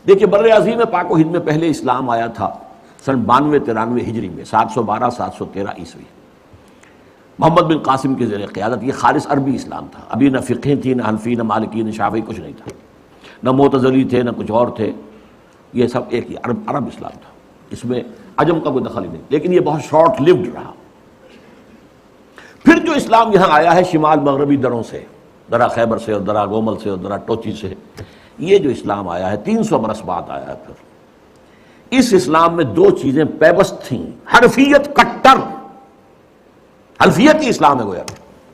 دیکھیے بر عظیم پاک و ہند میں پہلے اسلام آیا تھا سن 92-93 ہجری میں، 712-713 عیسوی، محمد بن قاسم کے زیر قیادت۔ یہ خالص عربی اسلام تھا، ابھی نہ فقہ تھی، نہ حنفی، نہ مالکی، نہ شافعی، کچھ نہیں تھا، نہ معتزلی تھے، نہ کچھ اور تھے، یہ سب ایک ہی عرب اسلام تھا، اس میں عجم کا کوئی دخل ہی نہیں، لیکن یہ بہت شارٹ لیوڈ رہا۔ پھر جو اسلام یہاں آیا ہے شمال مغربی دروں سے، درہ خیبر سے اور درہ گومل سے اور درہ ٹوچی سے، یہ جو اسلام آیا ہے 300 برس بعد آیا ہے۔ پھر اس اسلام میں دو چیزیں پیوست تھیں، حنفیت کٹر، حنفیت ہی اسلام ہے گویا،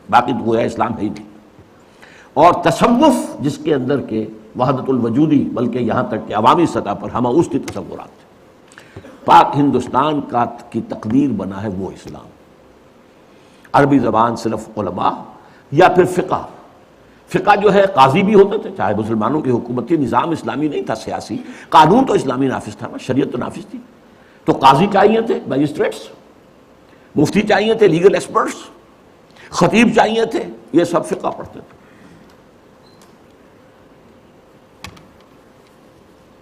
باقی تو گویا اسلام ہے ہی نہیں، اور تصوف جس کے اندر کے وحدت الوجودی، بلکہ یہاں تک کہ عوامی سطح پر ہمہ اوسطی تصورات تھے۔ پاک ہندوستان کی تقدیر بنا ہے وہ اسلام، عربی زبان صرف علماء یا پھر فقہ جو ہے قاضی بھی ہوتے تھے، چاہے مسلمانوں کی حکومت تھی، نظام اسلامی نہیں تھا سیاسی، قانون تو اسلامی نافذ تھا نا، شریعت تو نافذ تھی، تو قاضی چاہیے تھے، میجسٹریٹس، مفتی چاہیے تھے، لیگل ایکسپرٹس، خطیب چاہیے تھے، یہ سب فقہ پڑھتے تھے۔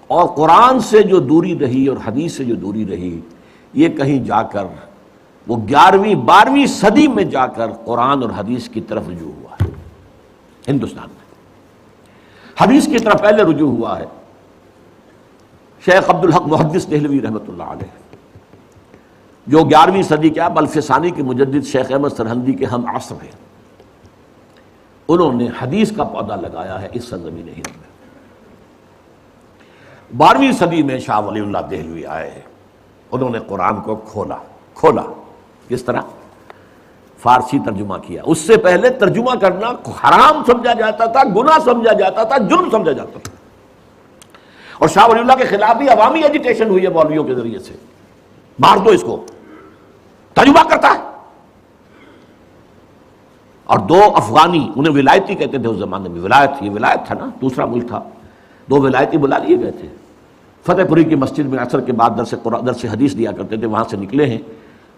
اور قرآن سے جو دوری رہی اور حدیث سے جو دوری رہی، یہ کہیں جا کر وہ 11ویں 12ویں صدی میں جا کر قرآن اور حدیث کی طرف رجوع ہوا ہے۔ ہندوستان میں حدیث کی طرف پہلے رجوع ہوا ہے شیخ عبدالحق محدث دہلوی رحمۃ اللہ علیہ، جو 11ویں صدی کے بلف ثانی کے مجدد شیخ احمد سرہندی کے ہم عصر ہیں۔ انہوں نے حدیث کا پودا لگایا ہے اس سرزمین ہند میں۔ 12ویں صدی میں شاہ ولی اللہ دہلوی آئے ہیں، انہوں نے قرآن کو کھولا۔ کس طرح؟ فارسی ترجمہ کیا۔ اس سے پہلے ترجمہ کرنا حرام سمجھا جاتا تھا، گناہ سمجھا جاتا تھا، جرم سمجھا جاتا تھا، اور شاہ ولی اللہ کے خلاف بھی عوامی ایجیٹیشن ہوئی ہے مولویوں کے ذریعے سے، مار دو اس کو، ترجمہ کرتا ہے۔ اور دو افغانی، انہیں ولایتی کہتے تھے اس زمانے میں، یہ ولایت تھا نا، دوسرا ملک تھا، دو ولایتی بلا لیے گئے تھے فتح پوری کی مسجد میں، عصر کے بعد درس حدیث دیا کرتے تھے، وہاں سے نکلے ہیں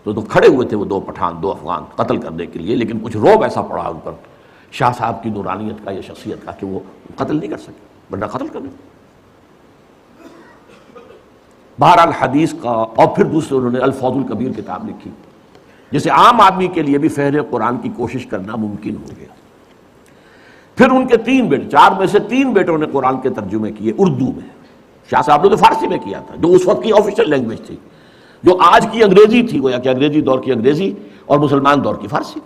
تو کھڑے ہوئے تھے وہ دو پٹھان، دو افغان، قتل کرنے کے لیے، لیکن کچھ رعب ایسا پڑا ان پر شاہ صاحب کی نورانیت کا یا شخصیت کا کہ وہ قتل نہیں کر سکے، ورنہ قتل کر دیں۔ بہرحال حدیث کا، اور پھر دوسرے انہوں نے الفوز الکبیر کتاب لکھی، جسے عام آدمی کے لیے بھی فہم قرآن کی کوشش کرنا ممکن ہو گیا۔ پھر ان کے 3 بیٹے، 4 میں سے 3 بیٹوں نے قرآن کے ترجمے کیے اردو میں۔ شاہ صاحب نے تو فارسی میں کیا تھا، جو اس وقت کی آفیشیل لینگویج تھی، جو آج کی انگریزی تھی، گویا کہ انگریزی دور کی انگریزی اور مسلمان دور کی فارسی۔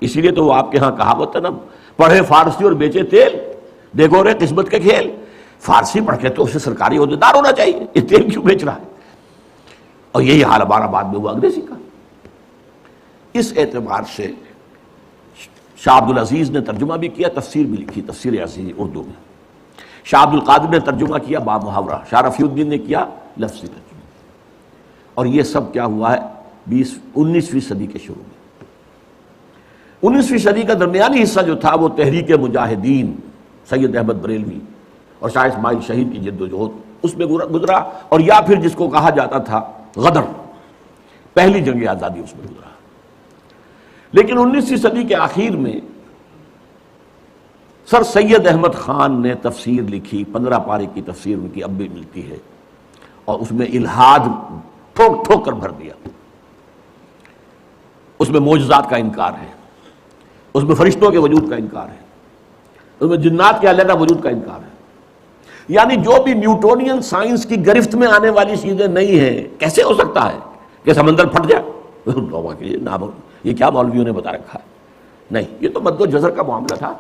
اسی لیے تو وہ آپ کے ہاں کہاوت ہے نا، پڑھے فارسی اور بیچے تیل، دیکھو رے قسمت کے کھیل۔ فارسی پڑھ کے تو اسے سرکاری عہدیدار ہونا چاہیے، یہ تیل کیوں بیچ رہا ہے؟ اور یہی حال ہمارا بعد میں ہوا انگریزی کا۔ اس اعتبار سے شاہ عبد العزیز نے ترجمہ بھی کیا، تفسیر بھی لکھی، تفسیر عزیزی اردو میں۔ شاہ عبد القادر نے ترجمہ کیا با محاورہ، شاہ رفیع الدین نے کیا لفظی ترجمہ۔ اور یہ سب کیا ہوا ہے 19ویں صدی کے شروع میں۔ 19ویں صدی کا درمیانی حصہ جو تھا وہ تحریک مجاہدین، سید احمد بریلوی اور شاہ اسماعیل شہید کی جد و جہد، اس میں گزرا، اور یا پھر جس کو کہا جاتا تھا غدر، پہلی جنگ آزادی اس میں گزرا۔ لیکن 19ویں صدی کے آخر میں سر سید احمد خان نے تفسیر لکھی، 15 پارے کی تفسیر ان کی اب بھی ملتی ہے، اور اس میں الہاد ٹھوک ٹھوک کر بھر دیا۔ اس میں معجزات کا انکار ہے، اس میں فرشتوں کے وجود کا انکار ہے، اس میں جنات کے علیحدہ وجود کا انکار ہے، یعنی جو بھی نیوٹونین سائنس کی گرفت میں آنے والی چیزیں نہیں ہیں۔ کیسے ہو سکتا ہے کہ سمندر پھٹ جائے؟ یہ کیا مولویوں نے بتا رکھا ہے؟ نہیں، یہ تو مد و جزر کا معاملہ تھا۔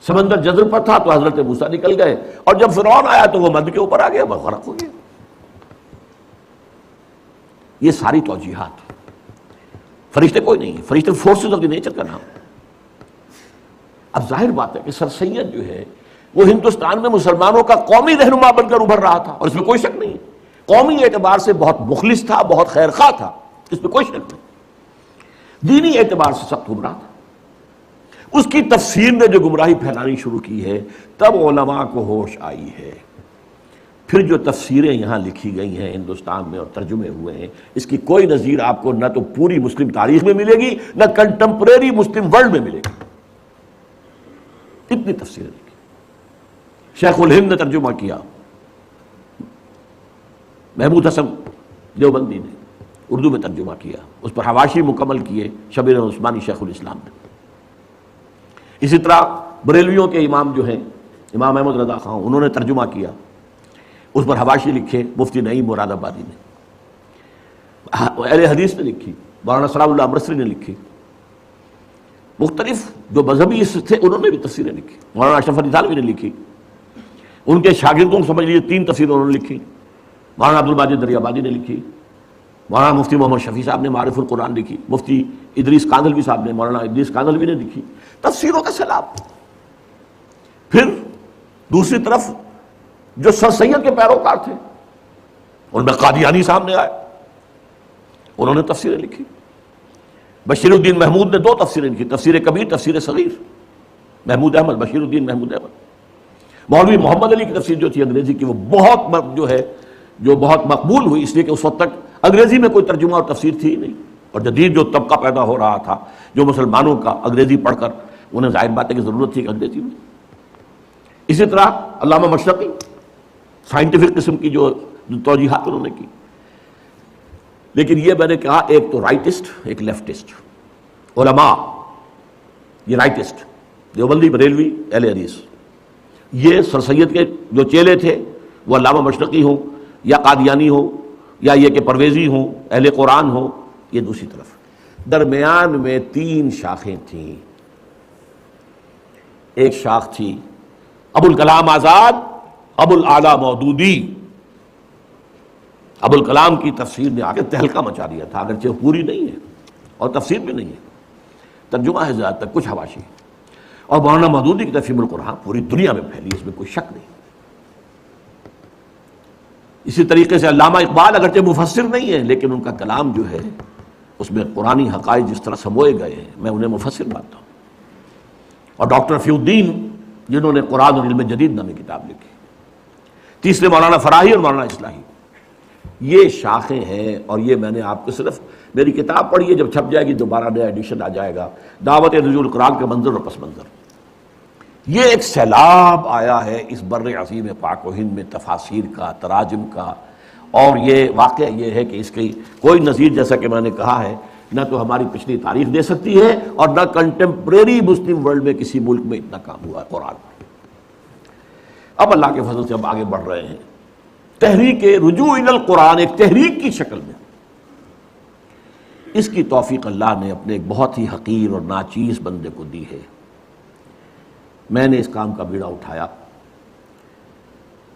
سمندر جزر پر تھا تو حضرت موسیٰ نکل گئے، اور جب فرعون آیا تو وہ مد کے اوپر آ گیا، وہ غرق ہو گیا۔ یہ ساری توجیحات، فرشتے کوئی نہیں، فرشتے فورسز آف دی نیچر کا نام۔ اب ظاہر بات ہے کہ سر سید جو ہے وہ ہندوستان میں مسلمانوں کا قومی رہنما بن کر ابھر رہا تھا، اور اس میں کوئی شک نہیں ہے، قومی اعتبار سے بہت مخلص تھا، بہت خیر خواہ تھا، اس میں کوئی شک نہیں، دینی اعتبار سے سخت گمراہ تھا۔ اس کی تفسیر نے جو گمراہی پھیلانی شروع کی ہے، تب علماء کو ہوش آئی ہے۔ پھر جو تفسیریں یہاں لکھی گئی ہیں ہندوستان میں اور ترجمے ہوئے ہیں، اس کی کوئی نظیر آپ کو نہ تو پوری مسلم تاریخ میں ملے گی، نہ کنٹمپریری مسلم ورلڈ میں ملے گی۔ اتنی تفسیریں لکھی۔ شیخ الہند نے ترجمہ کیا، محمود حسن دیوبندی نے اردو میں ترجمہ کیا، اس پر حواشی مکمل کیے شبیر عثمانی شیخ الاسلام نے۔ اسی طرح بریلویوں کے امام جو ہیں امام احمد رضا خان، انہوں نے ترجمہ کیا، اس پر حواشی لکھے مفتی نعیم مراد آبادی نے۔ اہل حدیث نے لکھی، مولانا سلام اللہ امرتسری نے لکھی، مختلف جو مذہبی تھے انہوں نے بھی تفسیریں لکھی، مولانا اشرف علی تھانوی نے لکھی، ان کے شاگردوں کو سمجھ لیجیے 3 تفسیریں انہوں نے لکھی، مولانا عبدالماجد دریابادی نے لکھی، مولانا مفتی محمد شفیع صاحب نے معارف القرآن لکھی، مفتی ادریس کاندھلوی صاحب نے، مولانا ادریس کاندھلوی نے لکھی، تفسیروں کا سیلاب۔ پھر دوسری طرف جو سر سید کے پیروکار تھے ان میں قادیانی صاحب نے آئے، انہوں نے تفسیریں لکھی۔ بشیر الدین محمود نے 2 تفسیریں لکھی، تفسیر کبیر، تفسیر صغیر، محمود احمد، بشیر الدین محمود احمد۔ مولوی محمد علی کی تفسیر جو تھی انگریزی کی، وہ بہت مقبول ہوئی، اس لیے کہ اس وقت تک انگریزی میں کوئی ترجمہ اور تفسیر تھی ہی نہیں، اور جدید جو طبقہ پیدا ہو رہا تھا جو مسلمانوں کا انگریزی پڑھ کر انہیں ظاہر بات ہے کہ ضرورت تھی کہ انگریزی میں۔ اسی طرح علامہ مشرقی سائنٹیفک قسم کی جو توجیحات انہوں نے کی۔ لیکن یہ میں نے کہا ایک تو رائٹسٹ ایک لیفٹسٹ علماء، یہ رائٹسٹ دیوبندی بریلوی اہل حدیث، یہ سر سید کے جو چیلے تھے وہ علامہ مشرقی ہوں یا قادیانی ہوں یا یہ کہ پرویزی ہوں، اہل قرآن ہوں، یہ دوسری طرف۔ درمیان میں 3 شاخیں تھیں۔ ایک شاخ تھی ابو الکلام آزاد، ابو الاعلیٰ مودودی۔ ابو الکلام کی تفسیر نے آگے تہلکہ مچا دیا تھا، اگرچہ پوری نہیں ہے اور تفسیر بھی نہیں ہے، ترجمہ ہے زیادہ تر، کچھ حواشی۔ اور مولانا مودودی کی تفسیر القرآن پوری دنیا میں پھیلی، اس میں کوئی شک نہیں۔ اسی طریقے سے علامہ اقبال اگرچہ مفسر نہیں ہے لیکن ان کا کلام جو ہے اس میں قرآنی حقائق جس طرح سموئے گئے ہیں، میں انہیں مفسر مانتا ہوں۔ اور ڈاکٹر فی الدین جنہوں نے قرآن اور علم جدید نامی کتاب لکھی۔ تیسرے مولانا فراہی اور مولانا اصلاحی، یہ شاخیں ہیں۔ اور یہ میں نے آپ کو صرف میری کتاب پڑھی ہے، جب چھپ جائے گی دوبارہ نیا ایڈیشن آ جائے گا، دعوت نزول القرآن کے منظر اور پس منظر۔ یہ ایک سیلاب آیا ہے اس بر عظیم پاک و ہند میں تفاسیر کا، تراجم کا، اور یہ واقعہ یہ ہے کہ اس کی کوئی نظیر، جیسا کہ میں نے کہا ہے، نہ تو ہماری پچھلی تاریخ دے سکتی ہے اور نہ کنٹمپریری مسلم ورلڈ میں کسی ملک میں اتنا کام ہوا ہے قرآن۔ اب اللہ کے فضل سے ہم آگے بڑھ رہے ہیں، تحریک رجوع الی القرآن ایک تحریک کی شکل میں۔ اس کی توفیق اللہ نے اپنے ایک بہت ہی حقیر اور ناچیز بندے کو دی ہے۔ میں نے اس کام کا بیڑا اٹھایا،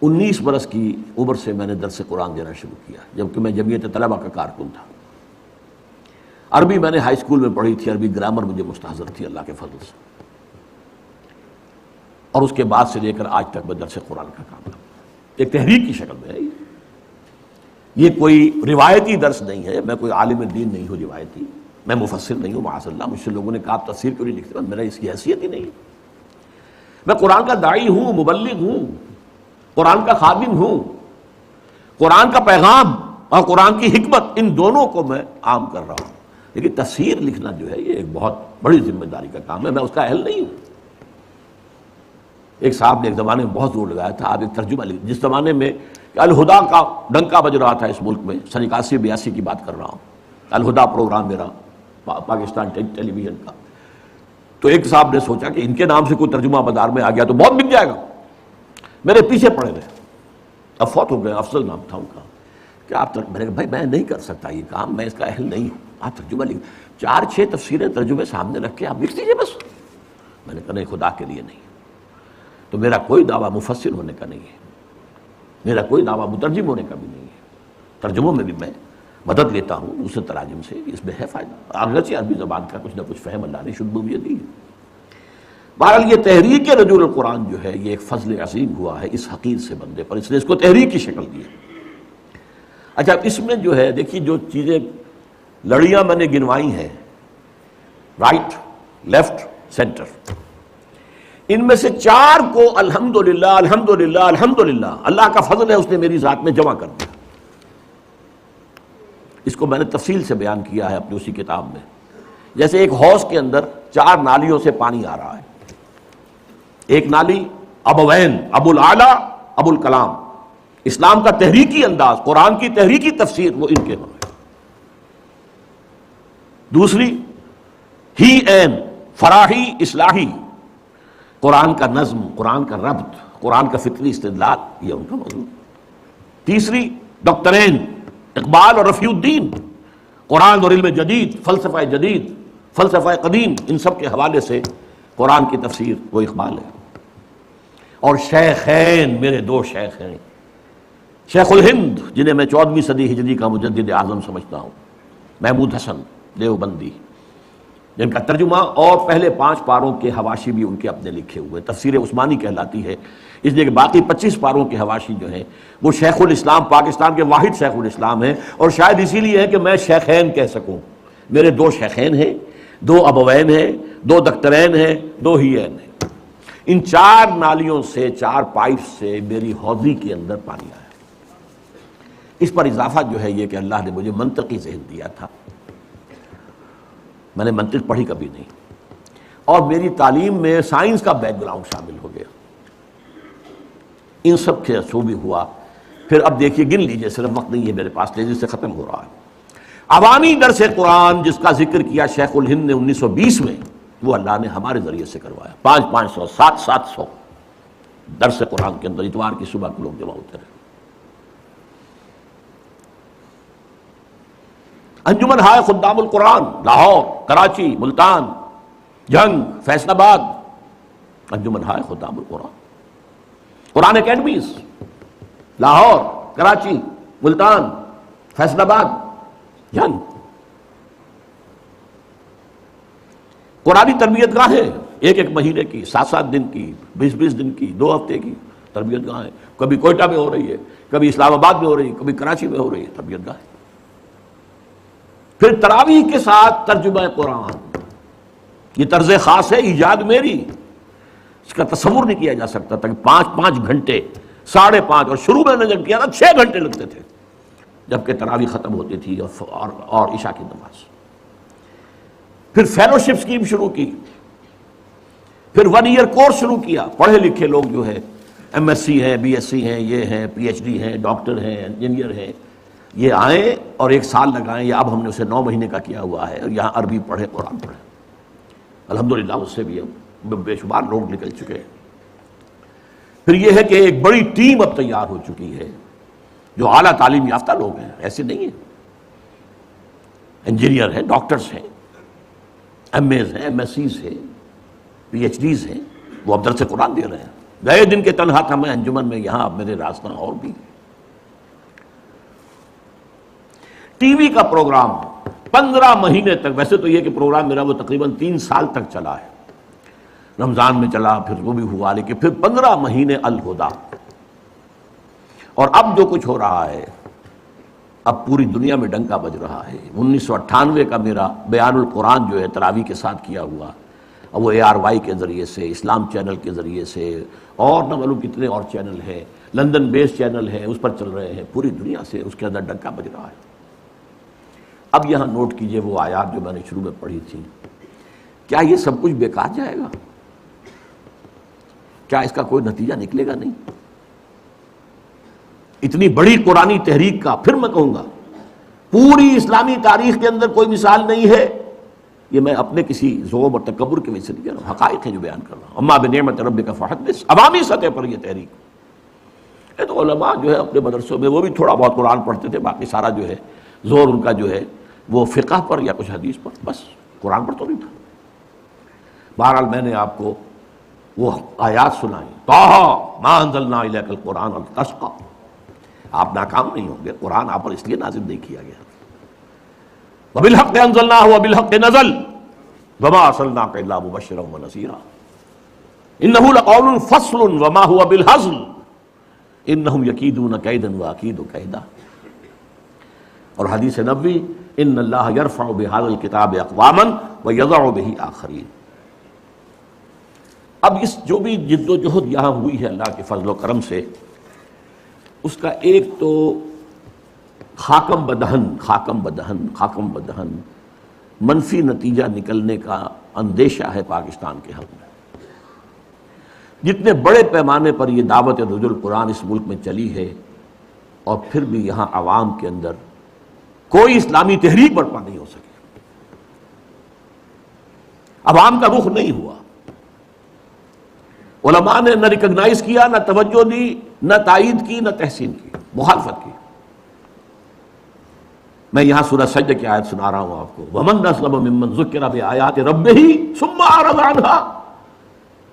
19 برس کی عمر سے میں نے درس قرآن دینا شروع کیا، جبکہ میں جمعیت طلبہ کا کارکن تھا۔ عربی میں نے ہائی اسکول میں پڑھی تھی، عربی گرامر مجھے مستحضر تھی اللہ کے فضل سے، اور اس کے بعد سے لے کر آج تک میں درس قرآن کا کام کرتا ہوں۔ ایک تحریک کی شکل میں ہے یہ کوئی روایتی درس نہیں ہے، میں کوئی عالم دین نہیں ہوں روایتی، میں مفسر نہیں ہوں معاذ اللہ، مجھ سے لوگوں نے کہا آپ تفسیر کیوں نہیں لکھتے، میرا اس کی حیثیت ہی نہیں ہے۔ میں قرآن کا داعی ہوں، مبلغ ہوں، قرآن کا خادم ہوں، قرآن کا پیغام اور قرآن کی حکمت ان دونوں کو میں عام کر رہا ہوں، لیکن تفسیر لکھنا جو ہے یہ ایک بہت بڑی ذمہ داری کا کام ہے، میں اس کا اہل نہیں ہوں۔ ایک صاحب نے ایک زمانے میں بہت زور لگایا تھا، آپ ایک ترجمہ لکھ، جس زمانے میں الہدا کا ڈنکا بج رہا تھا اس ملک میں، سن 81-82 کی بات کر رہا ہوں، الہدا پروگرام میرا پاکستان ٹیلی ویژن کا، تو ایک صاحب نے سوچا کہ ان کے نام سے کوئی ترجمہ بازار میں آ گیا تو بہت بک جائے گا، میرے پیچھے پڑے رہے، اب فوت ہو گئے، افضل نام تھا ان کا، کہ آپ میں نے کہا بھائی میں نہیں کر سکتا یہ کام، میں اس کا اہل نہیں ہوں، آپ ترجمہ لکھ، 4-6 تفسیریں ترجمے سامنے رکھ کے آپ لکھ دیجیے بس۔ میں نے کہا نہیں، خدا کے لیے نہیں، تو میرا کوئی دعویٰ مفسر ہونے کا نہیں ہے، میرا کوئی دعویٰ مترجم ہونے کا بھی نہیں ہے، ترجموں میں بھی میں مدد لیتا ہوں دوسرے تراجم سے، اس میں ہے فائدہ، اگرچہ عربی زبان کا کچھ نہ کچھ فہم اللہ نے شد مجھے دی ہے۔ بہرحال یہ تحریک رجوع القرآن جو ہے یہ ایک فضل عظیم ہوا ہے اس حقیر سے بندے پر، اس نے اس کو تحریک کی شکل دی ہے۔ اچھا اس میں جو ہے دیکھیے جو چیزیں لڑیاں میں نے گنوائی ہیں، رائٹ، لیفٹ، سینٹر، ان میں سے 4 کو الحمدللہ الحمدللہ الحمدللہ اللہ کا فضل ہے اس نے میری ذات میں جمع کر دیا۔ اس کو میں نے تفصیل سے بیان کیا ہے اپنی اسی کتاب میں، جیسے ایک حوض کے اندر 4 نالیوں سے پانی آ رہا ہے، ایک نالی ابوین، ابو الاعلیٰ ابو الکلام، اسلام کا تحریکی انداز، قرآن کی تحریکی تفسیر وہ ان کے ہاں ہے۔ دوسری ہی این فراحی اصلاحی، قرآن کا نظم، قرآن کا ربط، قرآن کا فطری استدلال، یہ ان کا موضوع۔ تیسری ڈاکٹرین اقبال اور رفیع الدین، قرآن اور علم جدید، فلسفہ جدید، فلسفہ قدیم، ان سب کے حوالے سے قرآن کی تفسیر وہ اقبال ہے۔ اور شیخین، میرے دو شیخ ہیں، شیخ الہند جنہیں میں 14ویں صدی ہجری کا مجدد اعظم سمجھتا ہوں، محمود حسن دیوبندی، جن کا ترجمہ اور پہلے 5 پاروں کے حواشی بھی ان کے اپنے لکھے ہوئے، تفسیر عثمانی کہلاتی ہے، اس لیے کہ باقی 25 پاروں کے حواشی جو ہیں وہ شیخ الاسلام، پاکستان کے واحد شیخ الاسلام ہیں، اور شاید اسی لیے ہے کہ میں شیخین کہہ سکوں، میرے 2 شیخین ہیں، 2 ابوین ہیں، 2 دکترین ہیں، 2 ہیین ہیں۔ ان 4 نالیوں سے، 4 پائپ سے میری حوضی کے اندر پانی آیا۔ اس پر اضافہ جو ہے یہ کہ اللہ نے مجھے منطقی ذہن دیا تھا، میں نے منطق پڑھی کبھی نہیں، اور میری تعلیم میں سائنس کا بیک گراؤنڈ شامل ہو گیا، ان سب کے سو بھی ہوا۔ پھر اب دیکھیے، گن لیجئے، صرف وقت نہیں ہے میرے پاس، تیزی سے ختم ہو رہا ہے۔ عوامی درس قرآن جس کا ذکر کیا شیخ الہند نے 1920 میں، وہ اللہ نے ہمارے ذریعے سے کروایا، 500 700 درس قرآن کے اندر اتوار کی صبح کو لوگ جمع ہوتے رہے۔ انجمن ہائے خدام القرآن، لاہور، کراچی، ملتان، جنگ، فیصل آباد، انجمن ہائے خدام القرآن، قرآن اکیڈمیز، لاہور، کراچی، ملتان، فیصل آباد، جنگ، قرآنی تربیت گاہیں، 1 مہینے کی، 7 دن کی، 20 دن کی، 2 ہفتے کی تربیت گاہیں، کبھی کوئٹہ میں ہو رہی ہے، کبھی اسلام آباد میں ہو رہی ہے، کبھی کراچی میں ہو رہی ہے تربیت گاہیں۔ پھر تراویح کے ساتھ ترجمہ قرآن، یہ طرز خاص ہے، ایجاد میری، اس کا تصور نہیں کیا جا سکتا تھا کہ 5 گھنٹے، 5.5، اور شروع میں نے جب کیا تھا 6 گھنٹے لگتے تھے جبکہ تراویح ختم ہوتی تھی اور عشاء کی نماز۔ پھر فیلوشپ اسکیم شروع کی، پھر 1 ایئر کورس شروع کیا، پڑھے لکھے لوگ جو ہے MSc ہیں، BSc ہیں، یہ ہیں، PhD ہیں، ڈاکٹر ہیں، انجینئر ہیں، یہ آئیں اور 1 سال لگائیں، یا اب ہم نے اسے 9 مہینے کا کیا ہوا ہے، اور یہاں عربی پڑھے، قرآن پڑھے، الحمدللہ اس سے بھی بے شمار لوگ نکل چکے ہیں۔ پھر یہ ہے کہ ایک بڑی ٹیم اب تیار ہو چکی ہے جو اعلیٰ تعلیم یافتہ لوگ ہیں، ایسے نہیں ہیں، انجینئر ہیں، ڈاکٹرز ہیں، MAs ہیں، MSCs ہیں، PhDs ہیں، وہ اب درس قرآن دے رہے ہیں۔ گئے دن کے تنہا تھا میں انجمن میں، یہاں اب میرے راستہ اور بھی۔ ٹی وی کا پروگرام 15 مہینے تک، ویسے تو یہ کہ پروگرام میرا وہ تقریباً 3 سال تک چلا ہے، رمضان میں چلا، پھر وہ بھی ہوا، لیکن پھر 15 مہینے الہدیٰ۔ اور اب جو کچھ ہو رہا ہے، اب پوری دنیا میں ڈنکا بج رہا ہے۔ 1998 کا میرا بیان القرآن جو ہے تراویح کے ساتھ کیا ہوا، اب وہ ARY کے ذریعے سے، اسلام چینل کے ذریعے سے، اور نہ معلوم کتنے اور چینل ہیں، لندن بیس چینل ہیں، اس پر چل رہے ہیں، پوری دنیا سے اس کے اندر ڈنکا بج رہا ہے۔ اب یہاں نوٹ کیجئے وہ آیات جو میں نے شروع میں پڑھی تھی، کیا یہ سب کچھ بیکار جائے گا؟ کیا اس کا کوئی نتیجہ نکلے گا؟ نہیں۔ اتنی بڑی قرآنی تحریک کا، پھر میں کہوں گا پوری اسلامی تاریخ کے اندر کوئی مثال نہیں ہے، یہ میں اپنے کسی ذوق اور تکبر کی وجہ سے نہیں کہہ رہا ہوں، حقائق ہیں جو بیان کر رہا ہوں۔ اما بنعمت ربک فحدث، عوامی سطح پر یہ تحریک ہے۔ تو علماء جو ہے اپنے مدرسوں میں وہ بھی تھوڑا بہت قرآن پڑھتے تھے، باقی سارا جو ہے زور ان کا جو ہے وہ فقہ پر یا کچھ حدیث پر، بس قرآن پر تو نہیں تھا۔ بہرحال میں نے آپ کو وہ آیات سنائی، طٰہ ما انزلنا الیک القرآن لتشقی، آپ ناکام نہیں ہوں گے، قرآن آپ پر اس لیے نازل نہیں کیا گیا۔ وبالحق انزلناہ وبالحق نزل وما ارسلناک الا مبشرا ونذیرا انہ لقول فصل وما هو بالہزل انہم یکیدون کیدا واکید کیدا۔ اور حدیث نبوی، ان اللہ یرفع بہذا الکتاب اقواما ویضع بہ آخرین۔ اب اس جو بھی جد و جہد یہاں ہوئی ہے اللہ کے فضل و کرم سے، اس کا ایک تو خاکم بدہن منفی نتیجہ نکلنے کا اندیشہ ہے پاکستان کے حق میں۔ جتنے بڑے پیمانے پر یہ دعوت نزول قرآن اس ملک میں چلی ہے، اور پھر بھی یہاں عوام کے اندر کوئی اسلامی تحریک برپا نہیں ہو سکی، عوام کا رخ نہیں ہوا، علماء نے نہ ریکگنائز کیا، نہ توجہ دی، نہ تائید کی، نہ تحسین کی، مخالفت کی۔ میں یہاں سورہ سجدہ کی آیت سنا رہا ہوں آپ کو، وَمَنْ أَظْلَمُ مِمَّنْ ذُكِّرَ بِآيَاتِ رَبِّهِ ثُمَّ أَعْرَضَ عَنْهَا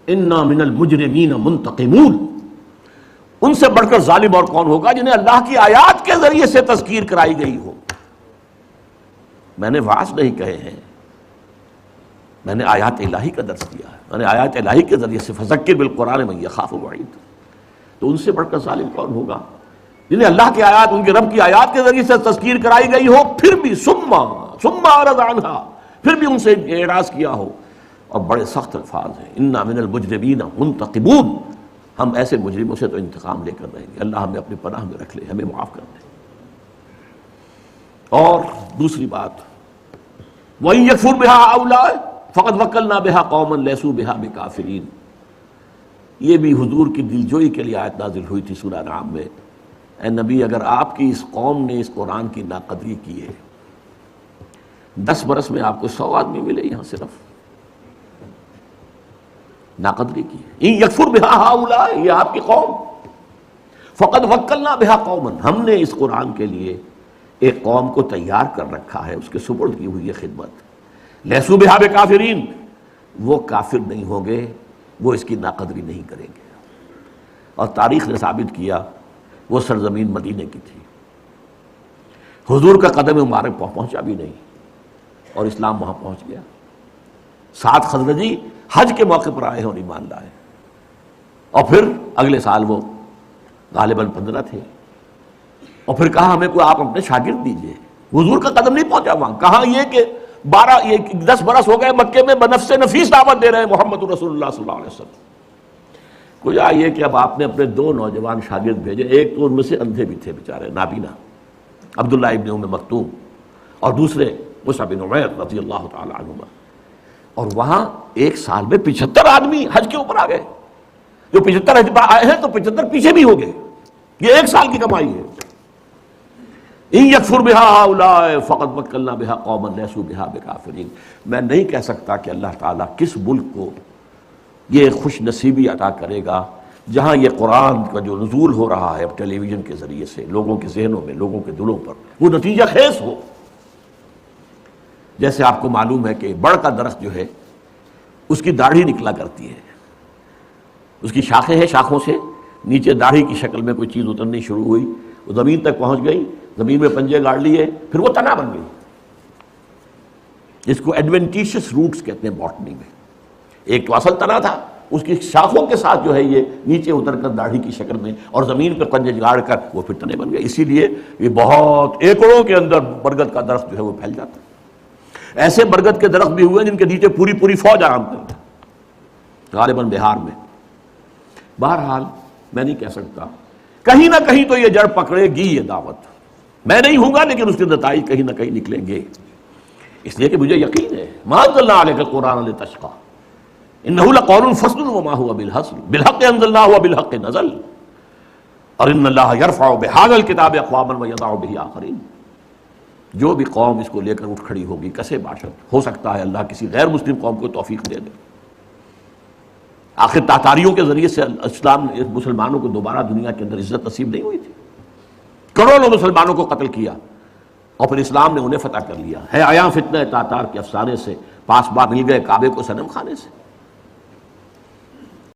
إِنَّا مِنَ الْمُجْرِمِينَ مُنْتَقِمُونَ۔ ان سے بڑھ کر ظالم اور کون ہوگا جنہیں اللہ کی آیات کے ذریعے سے تذکیر کرائی گئی ہو۔ میں نے وعظ نہیں کہے ہیں، میں نے آیات الہی کا درس دیا ہے، میں نے آیات الہی کے ذریعے سے فذکر بالقرآن من یخاف وعید، تو ان سے بڑھ کر ظالم کون ہوگا جنہیں اللہ کی آیات، ان کے رب کی آیات کے ذریعے سے تذکیر کرائی گئی ہو، پھر بھی ثم اعرض عنہا، پھر بھی ان سے اعراض کیا ہو۔ اور بڑے سخت الفاظ ہیں، انا من المجرمین منتقمون، ہم ایسے مجرموں سے تو انتقام لے کر رہیں گے، اللہ ہمیں اپنی پناہ میں رکھ لے، ہمیں معاف کر دے۔ اور دوسری بات، وَإِن يَكْفُرْ بِهَا هَؤُلَاءِ فَقَدْ وَكَّلْنَا بِهَا قَوْمًا لَيْسُوا بِهَا بِكَافِرِينَ۔ یہ بھی حضور کی دلجوئی کے لیے آیت نازل ہوئی تھی سورہ انعام میں، اے نبی اگر آپ کی اس قوم نے اس قرآن کی ناقدری کی ہے، 10 برس میں آپ کو 100 آدمی ملے یہاں صرف ناقدری کی ہے۔ اِن یکفر بہا ہؤلاء، یہ آپ کی قوم، فقد وکلنا بہا قوما، ہم نے اس قرآن کے لیے ایک قوم کو تیار کر رکھا ہے، اس کے سپرد کی ہوئی ہے خدمت، لیسوا بہا بکافرین، وہ کافر نہیں ہوں گے، وہ اس کی ناقدری نہیں کریں گے۔ اور تاریخ نے ثابت کیا وہ سرزمین مدینے کی تھی، حضور کا قدم مبارک پہنچا بھی نہیں اور اسلام وہاں پہنچ گیا۔ 7 خزرجی حج کے موقع پر آئے ہیں اور ایمان لائے، اور پھر اگلے سال وہ غالباً 15 تھے، اور پھر کہا ہمیں کوئی آپ اپنے شاگرد دیجئے۔ حضور کا قدم نہیں پہنچا وہاں، کہاں یہ کہ 10 برس ہو گئے مکے میں بنفس نفیس دعوت دے رہے ہیں محمد رسول اللہ صلی اللہ علیہ وسلم۔ کچھ یہ کہ اب آپ نے اپنے 2 نوجوان شاگرد بھیجے، ایک تو ان میں سے اندھے بھی تھے بیچارے، نابینا، عبداللہ ابن ام مکتوم، اور دوسرے مصعب بن عمیر رضی اللہ تعالی عنہما۔ اور وہاں ایک سال میں 75 آدمی حج کے اوپر آ گئے، جو 75 حج پر آئے ہیں تو 75 پیچھے بھی ہو گئے، یہ ایک سال کی کمائی ہے۔ ان یکفر بہا ہؤلاء فقد وکلنا بہا قوما لیسوا بہا بکافرین۔ میں نہیں کہہ سکتا کہ اللہ تعالیٰ کس ملک کو یہ خوش نصیبی عطا کرے گا جہاں یہ قرآن کا جو نزول ہو رہا ہے اب ٹیلی ویژن کے ذریعے سے لوگوں کے ذہنوں میں، لوگوں کے دلوں پر، وہ نتیجہ خیز ہو۔ جیسے آپ کو معلوم ہے کہ بڑ کا درخت جو ہے اس کی داڑھی نکلا کرتی ہے، اس کی شاخیں ہیں، شاخوں سے نیچے داڑھی کی شکل میں کوئی چیز اترنی شروع ہوئی، وہ زمین تک پہنچ گئی، زمین میں پنجے گاڑ لیے، پھر وہ تنا بن گئی، جس کو ایڈوینٹیشس روٹس کہتے ہیں باٹنی میں۔ ایک تو اصل تنا تھا، اس کی شاخوں کے ساتھ جو ہے یہ نیچے اتر کر داڑھی کی شکل میں اور زمین پہ پنجے گاڑ کر وہ پھر تنے بن گئے۔ اسی لیے یہ بہت ایکڑوں کے اندر برگد کا درخت جو ہے وہ پھیل جاتا ہے۔ ایسے برگد کے درخت بھی ہوئے جن کے نیچے پوری فوج آرام کرتا ہے، غالباً بہار میں۔ بہرحال میں نہیں کہہ سکتا، کہیں نہ کہیں تو یہ جڑ پکڑے گی یہ دعوت، میں نہیں ہوں گا لیکن اس کے نتائج کہیں نہ کہیں نکلیں گے، اس لیے کہ مجھے یقین ہے ما انزلنا علیک القرآن لتشقی انہ لقول فصل وما هو بالحزل بالحق انزلناہ وبالحق نزل اور ان اللہ یرفع بہذا الکتاب اقواما ویضع بہ آخرین۔ جو بھی قوم اس کو لے کر اٹھ کھڑی ہوگی کسے باشد، ہو سکتا ہے اللہ کسی غیر مسلم قوم کو توفیق دے دے۔ آخر تاتاریوں کے ذریعے سے اسلام مسلمانوں کو دوبارہ دنیا کے اندر عزت نصیب نہیں ہوئی تھی، کروڑوں مسلمانوں کو قتل کیا اور پھر اسلام نے انہیں فتح کر لیا ہے۔ آیا فتنہ تاتار کے افسانے سے پاسباں مل گئے کعبے کو صنم خانے سے۔